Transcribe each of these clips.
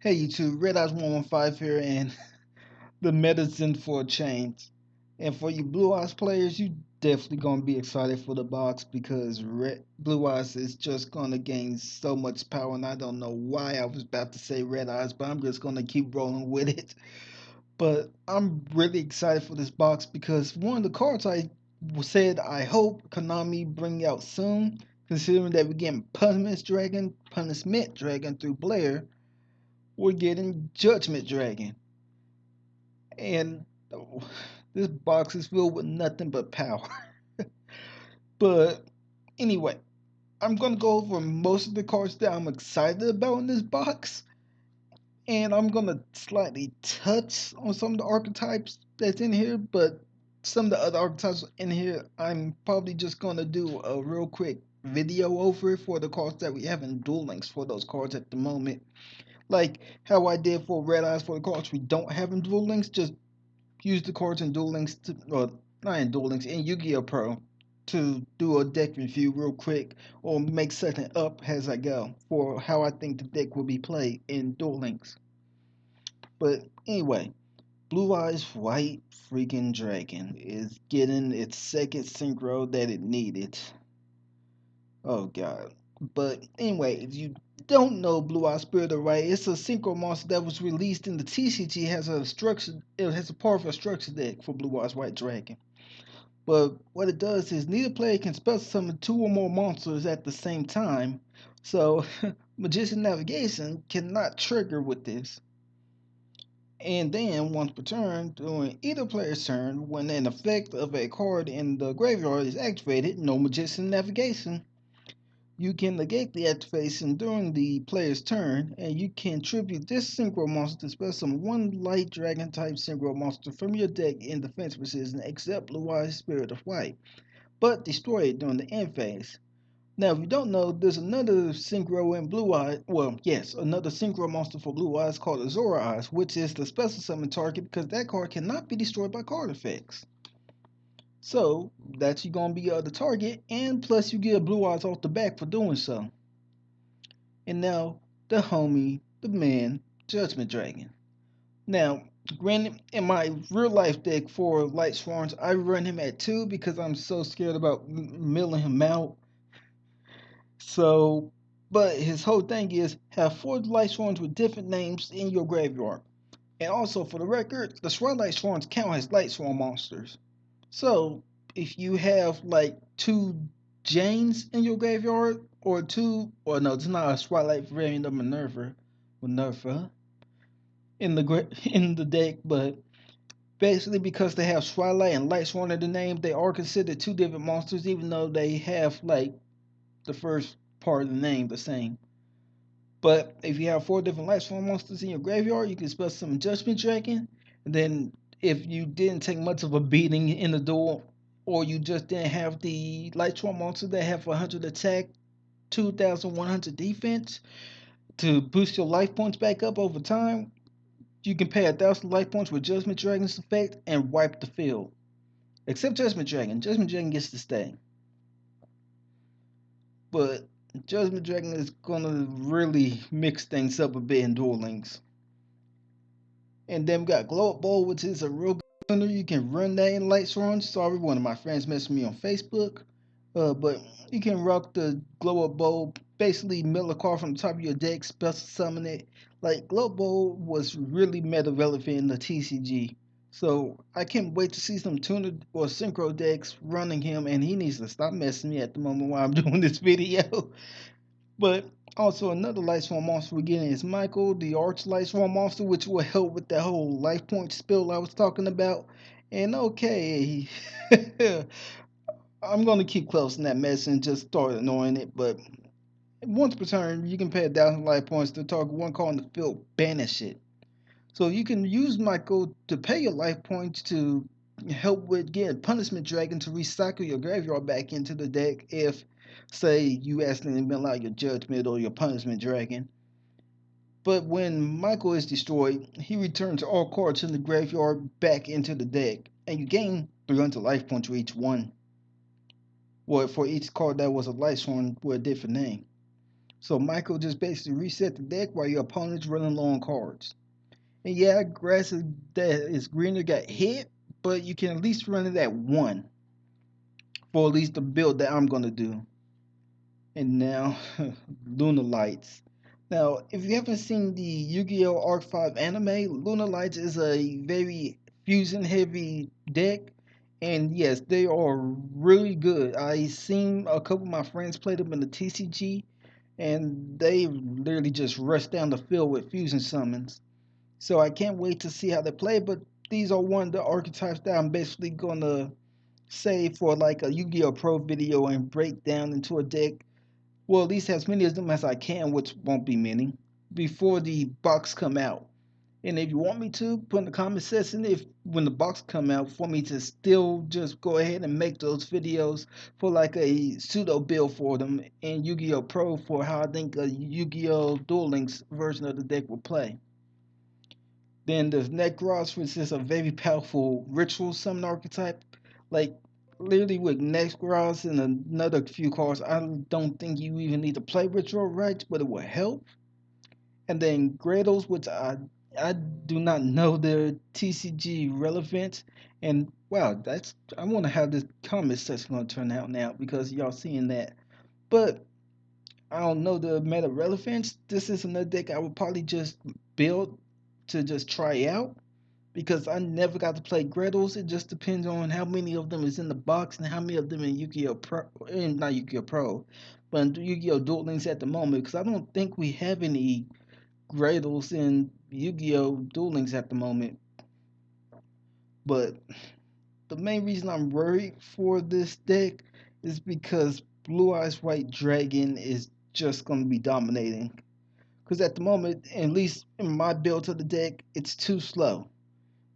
Hey YouTube, Red Eyes 115 here, and the medicine for a change. And for you Blue Eyes players, you definitely gonna be excited for the box because Blue Eyes is just gonna gain so much power, and I don't know why I was about to say Red Eyes, but I'm just gonna keep rolling with it. But I'm really excited for this box because one of the cards I said I hope Konami bring out soon, considering that we're getting Punishment Dragon through Blair, we're getting Judgment Dragon. And this box is filled with nothing but power. But anyway, I'm gonna go over most of the cards that I'm excited about in this box, and I'm gonna slightly touch on some of the archetypes that's in here, but some of the other archetypes in here, I'm probably just gonna do a real quick video over it for the cards that we have in Duel Links for those cards at the moment. Like how I did for Red Eyes for the cards we don't have in Duel Links, just use the cards in Duel Links to, well, not in Duel Links, in Yu-Gi-Oh! Pro to do a deck review real quick or make something up as I go for how I think the deck will be played in Duel Links. But anyway, Blue Eyes White freaking Dragon is getting its second synchro that it needed. Oh god. But anyway, if you don't know Blue Eye Spirit of Right, it's a synchro monster that was released in the TCG. It has a powerful structure deck for Blue Eyes White Dragon. But what it does is neither player can special summon two or more monsters at the same time. So Magician Navigation cannot trigger with this. And then once per turn, during either player's turn, when an effect of a card in the graveyard is activated, no Magician Navigation. You can negate the activation during the player's turn, and you can tribute this synchro monster to special summon one light dragon type synchro monster from your deck in defense position except Blue Eyes Spirit of White, but destroy it during the end phase. Now, if you don't know, there's another synchro in Blue Eyes. Well, yes, another synchro monster for Blue Eyes called Azora Eyes, which is the special summon target because that card cannot be destroyed by card effects. So that's gonna be the target, and plus you get Blue Eyes off the back for doing so. And now the homie, the man, Judgment Dragon. Now, granted, in my real life deck for Light Swarms, I run him at 2 because I'm so scared about milling him out. So, but his whole thing is have 4 Light Swarms with different names in your graveyard. And also, for the record, the Swirlight Swarms count as Light Swarm monsters. So, if you have like 2 Janes in your graveyard, or 2, or no, it's not a Swirlight variant of Minerva in the in the deck, but basically because they have Swirlight and Light Swarm in the name, they are considered 2 different monsters, even though they have like the first part of the name the same. But if you have 4 different Light Swarm monsters in your graveyard, you can spell some Judgment Dragon. And then if you didn't take much of a beating in the duel, or you just didn't have the Light Swarm monster that have 100 attack, 2,100 defense to boost your life points back up over time, you can pay 1,000 life points with Judgment Dragon's effect and wipe the field. Except Judgment Dragon. Judgment Dragon gets to stay. But Judgment Dragon is gonna really mix things up a bit in Duel Links. And then we got Glow Up Bowl, which is a real good winner. You can run that in Light Swarms. Sorry, one of my friends messaged me on Facebook. But you can rock the Glow Up Bowl, basically mill a card from the top of your deck, special summon it. Like, Glow Up Bowl was really meta relevant in the TCG. So I can't wait to see some tuner or synchro decks running him, and he needs to stop messing me at the moment while I'm doing this video. But also another Light Swarm monster we're getting is Michael, the Arch Light Swarm monster, which will help with that whole life point spill I was talking about. And okay, I'm gonna keep close in that mess and just start annoying it. But once per turn, you can pay 1,000 life points to target one card in the field, banish it. So you can use Michael to pay your life points to help with getting Punishment Dragon to recycle your graveyard back into the deck if, say, you accidentally mill out your Judgment or your Punishment Dragon. But when Michael is destroyed, he returns all cards in the graveyard back into the deck, and you gain 300 life points for each one. Or for each card that was a Light Swarm with a different name. So Michael just basically reset the deck while your opponent's running low on cards. And yeah, grass that is greener got hit, but you can at least run it at 1 for at least the build that I'm gonna do. And now, Luna Lights. Now, if you haven't seen the Yu-Gi-Oh! Arc 5 anime, Luna Lights is a very fusion-heavy deck, and yes, they are really good. I seen a couple of my friends play them in the TCG, and they literally just rush down the field with fusion summons. So I can't wait to see how they play, but these are one of the archetypes that I'm basically gonna save for like a Yu-Gi-Oh! Pro video and break down into a deck, well, at least as many of them as I can, which won't be many, before the box come out. And if you want me to, put in the comment section if when the box come out for me to still just go ahead and make those videos for like a pseudo build for them in Yu-Gi-Oh! Pro for how I think a Yu-Gi-Oh! Duel Links version of the deck will play. Then there's Nekros, which is a very powerful ritual summon archetype. Like literally with Nekros and another few cards, I don't think you even need to play ritual rights, but it will help. And then Gredos, which I do not know their TCG relevance. And wow, that's I wonder how this comment section gonna turn out now because y'all seeing that. But I don't know the meta relevance. This is another deck I would probably just build to just try out because I never got to play Grettles. It just depends on how many of them is in the box and how many of them in Yu-Gi-Oh! Pro, not Yu-Gi-Oh! Pro, but in Yu-Gi-Oh! Duel Links at the moment because I don't think we have any Grettles in Yu-Gi-Oh! Duel Links at the moment. But the main reason I'm worried for this deck is because Blue Eyes White Dragon is just going to be dominating. Because at the moment, at least in my build of the deck, it's too slow.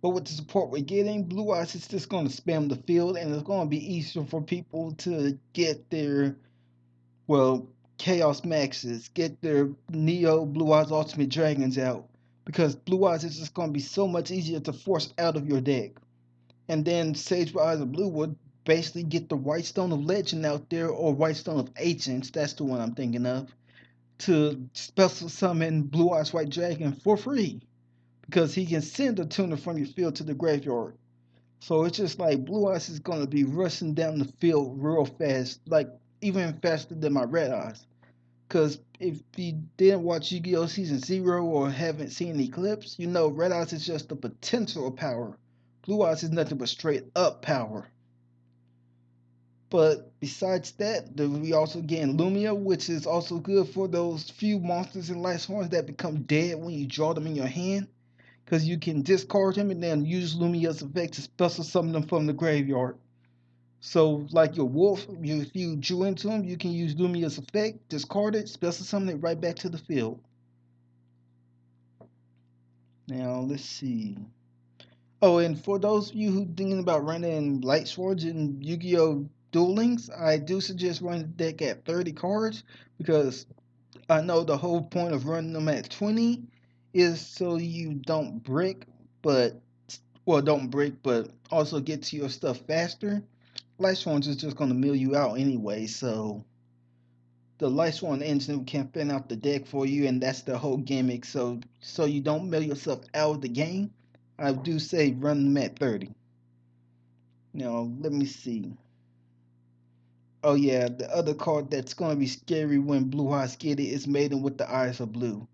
But with the support we're getting, Blue Eyes is just going to spam the field, and it's going to be easier for people to get their, well, Chaos Maxes, get their Neo Blue Eyes Ultimate Dragons out. Because Blue Eyes is just going to be so much easier to force out of your deck. And then Sage with Eyes of Blue would basically get the White Stone of Legend out there, or White Stone of Ancients, that's the one I'm thinking of, to special summon Blue Eyes White Dragon for free because he can send a tuner from your field to the graveyard. So it's just like Blue Eyes is going to be rushing down the field real fast, like even faster than my Red Eyes. Because if you didn't watch Yu-Gi-Oh! Season 0 or haven't seen Eclipse, you know Red Eyes is just the potential of power. Blue Eyes is nothing but straight up power. But besides that, we also gain Lumia, which is also good for those few monsters in Light Sworns that become dead when you draw them in your hand. Because you can discard him and then use Lumia's effect to special summon them from the graveyard. So, like your wolf, if you drew into him, you can use Lumia's effect, discard it, special summon it right back to the field. Now, let's see. Oh, and for those of you who thinking about running Light Swords and Yu-Gi-Oh! Duel Links, I do suggest running the deck at 30 cards because I know the whole point of running them at 20 is so you don't brick, but well, don't break, but also get to your stuff faster. Light Sworns is just going to mill you out anyway, so the Light Sworn engine can fin out the deck for you, and that's the whole gimmick. So you don't mill yourself out of the game. I do say run them at 30. Now let me see. Oh yeah, the other card that's going to be scary when Blue Eyes get it is Maiden with the Eyes of Blue.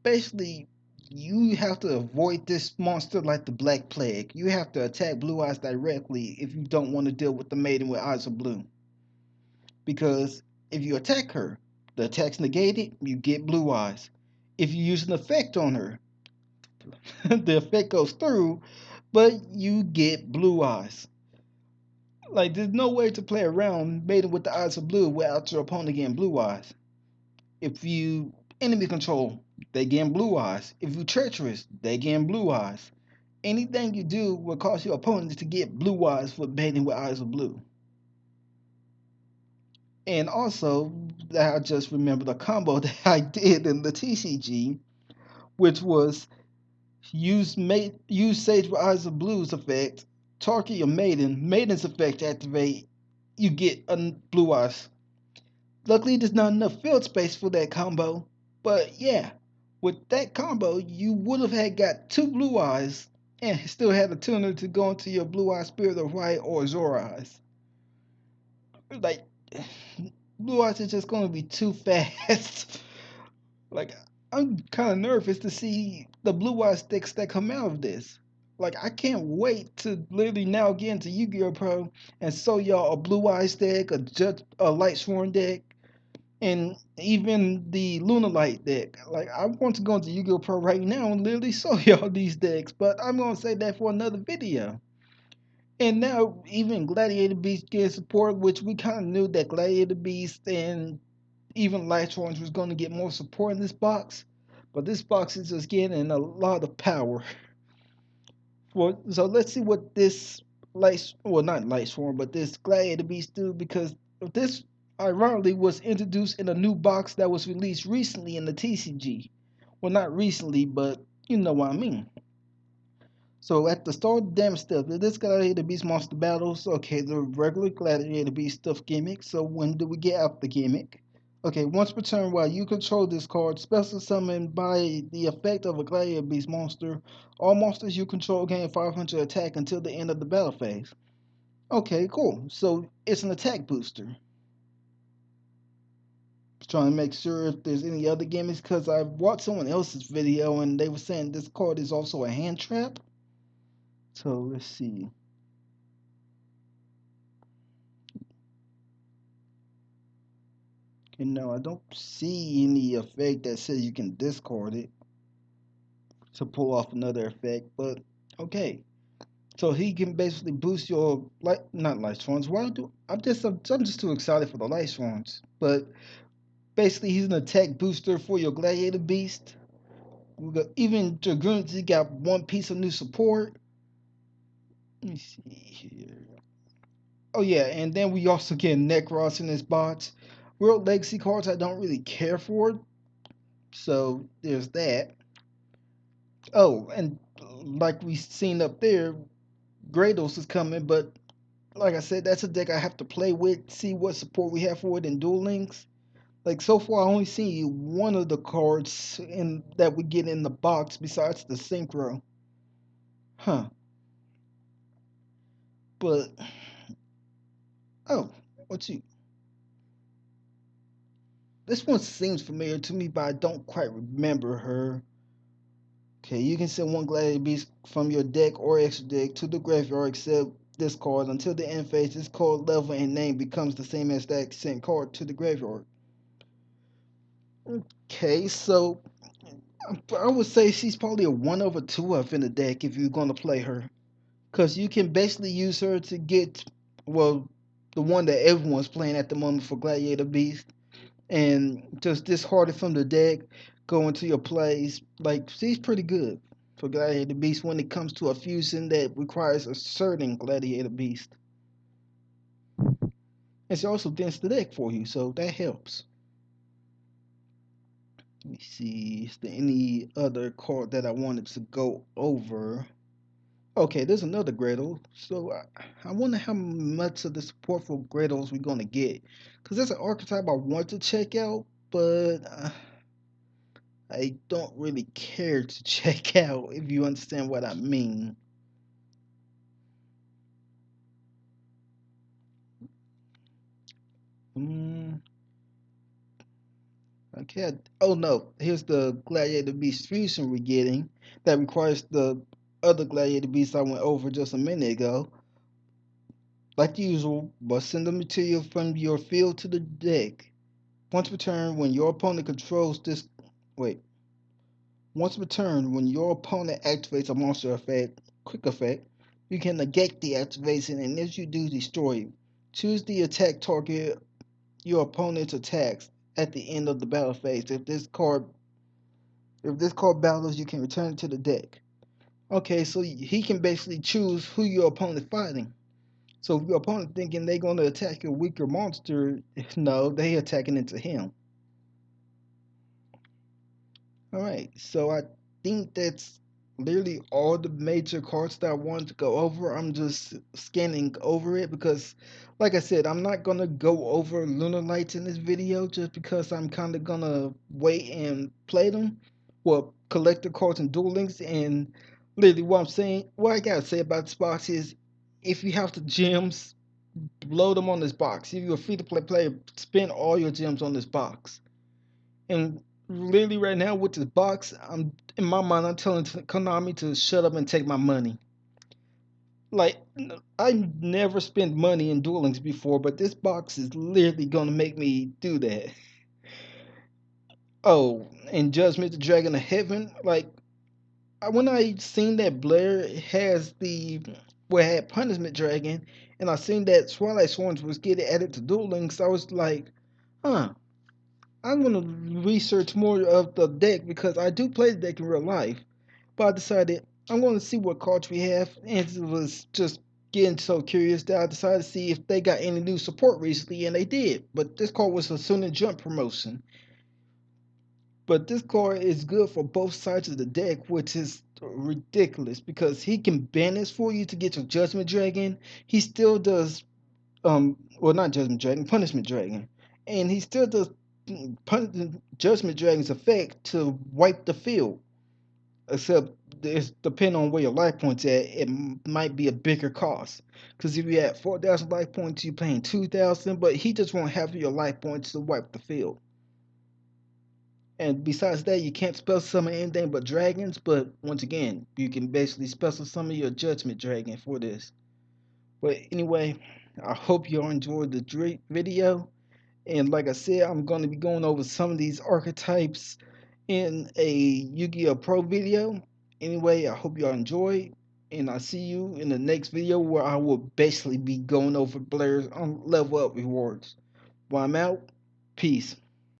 Basically, you have to avoid this monster like the Black Plague. You have to attack Blue Eyes directly if you don't want to deal with the Maiden with Eyes of Blue. Because if you attack her, the attack's negated, you get Blue Eyes. If you use an effect on her, the effect goes through, but you get Blue Eyes. Like, there's no way to play around Maiden with the Eyes of Blue without your opponent getting Blue Eyes. If you enemy control, they gain Blue Eyes. If you treacherous, they gain Blue Eyes. Anything you do will cause your opponent to get Blue Eyes for Maiden with Eyes of Blue. And also, I just remembered a combo that I did in the TCG, which was use Sage with Eyes of Blue's effect, target your Maiden, Maiden's effect activate, you get Blue Eyes. Luckily, there's not enough field space for that combo. But yeah, with that combo, you would have had got two blue eyes and still had a tuner to go into your blue eye spirit of white or Zora eyes. Like, blue eyes is just going to be too fast. Like, I'm kind of nervous to see the blue eye sticks that come out of this. Like, I can't wait to literally now get into Yu-Gi-Oh! Pro and show y'all a blue eyes deck, a light sworn deck, and even the Lunalight deck. Like, I want to go into Yu-Gi-Oh! Pro right now and literally show y'all these decks, but I'm gonna say that for another video. And now even Gladiator Beast gets support, which we kind of knew that Gladiator Beast and even Light Sworns was going to get more support in this box. But this box is just getting a lot of power. So let's see what this not Light Sworn, but this Gladiator Beast do, because this ironically was introduced in a new box that was released recently in the TCG. Well, not recently, but you know what I mean. So at the start of the damage stuff, this Gladiator Beast monster battles, okay, the regular Gladiator Beast stuff gimmick. So when do we get out the gimmick? Okay, once per turn while you control this card, special summoned by the effect of a Gladiator Beast monster, all monsters you control gain 500 attack until the end of the battle phase. Okay, cool. So it's an attack booster. Just trying to make sure if there's any other gimmicks, because I watched someone else's video and they were saying this card is also a hand trap. So let's see. You know, I don't see any effect that says you can discard it to pull off another effect, but okay. So he can basically boost your not light swans. Why do I'm just too excited for the light swans. But basically he's an attack booster for your gladiator beast. Even Dragoons, he got one piece of new support. Let me see here. Oh yeah, and then we also get Necros in his bots. World Legacy cards I don't really care for, so there's that. Oh, and like we seen up there, Grados is coming, but like I said, that's a deck I have to play with, see what support we have for it in Duel Links. Like so far, I only seen one of the cards in that we get in the box besides the Synchro. Huh. But oh, what's you? This one seems familiar to me, but I don't quite remember her. Okay, you can send one Gladiator Beast from your deck or extra deck to the graveyard except this card. Until the end phase, this card level and name becomes the same as that sent card to the graveyard. Okay, so I would say she's probably a 1/2 in the deck if you're going to play her. Because you can basically use her to get, well, the one that everyone's playing at the moment for Gladiator Beast. And just discard it from the deck, go into your plays. Like, she's pretty good for Gladiator Beast when it comes to a fusion that requires a certain Gladiator Beast. And she also dents the deck for you, so that helps. Let me see, is there any other card that I wanted to go over? Okay, there's another Gretel. So I wonder how much of the support for Gretels we're gonna get, because there's an archetype I want to check out, but I don't really care to check out, if you understand what I mean. Mm, okay. Oh no, here's the Gladiator Beast fusion we're getting that requires the other Gladiator Beast I went over just a minute ago. Like usual, but send the material from your field to the deck. Once per turn, when your opponent controls this. Wait. Once per turn, when your opponent activates a monster effect, quick effect, you can negate the activation, and if you do, destroy it. Choose the attack target your opponent attacks at the end of the battle phase. If this card battles, you can return it to the deck. Okay, so he can basically choose who your opponent fighting. So if your opponent thinking they're gonna attack a weaker monster, no, they attacking into him. All right, so I think that's literally all the major cards that I wanted to go over. I'm just scanning over it because, like I said, I'm not gonna go over Lunar Lights in this video just because I'm kind of gonna wait and play them. Well, collect the cards and Duel Links. And literally, what I'm saying, what I gotta say about this box is, if you have the gems, load them on this box. If you're a free to play player, spend all your gems on this box. And literally right now with this box, I'm in my mind I'm telling Konami to shut up and take my money. Like, I never spent money in Duel Links before, but this box is literally gonna make me do that. Oh, and Judgment the Dragon of Heaven, like when I seen that Blair has the well had Punishment Dragon, and I seen that Twilight Swarms was getting added to Duel Links, I was like, huh, I'm gonna research more of the deck because I do play the deck in real life. But I decided I'm gonna see what cards we have, and it was just getting so curious that I decided to see if they got any new support recently, and they did. But this card was a Sooner Jump promotion. But this card is good for both sides of the deck, which is ridiculous because he can banish for you to get your Judgment Dragon. He still does well, not Judgment Dragon, Punishment Dragon, and he still does Judgment Dragon's effect to wipe the field. Except it's depending on where your life points at, it might be a bigger cost. Because if you had 4,000 life points, you're paying 2,000, but he just won't have your life points to wipe the field. And besides that, you can't special summon anything but dragons. But once again, you can basically special summon your Judgment Dragon for this. But anyway, I hope you all enjoyed the video. And like I said, I'm going to be going over some of these archetypes in a Yu-Gi-Oh! Pro video. Anyway, I hope y'all enjoy, and I'll see you in the next video where I will basically be going over Blair's level up rewards. While I'm out, peace.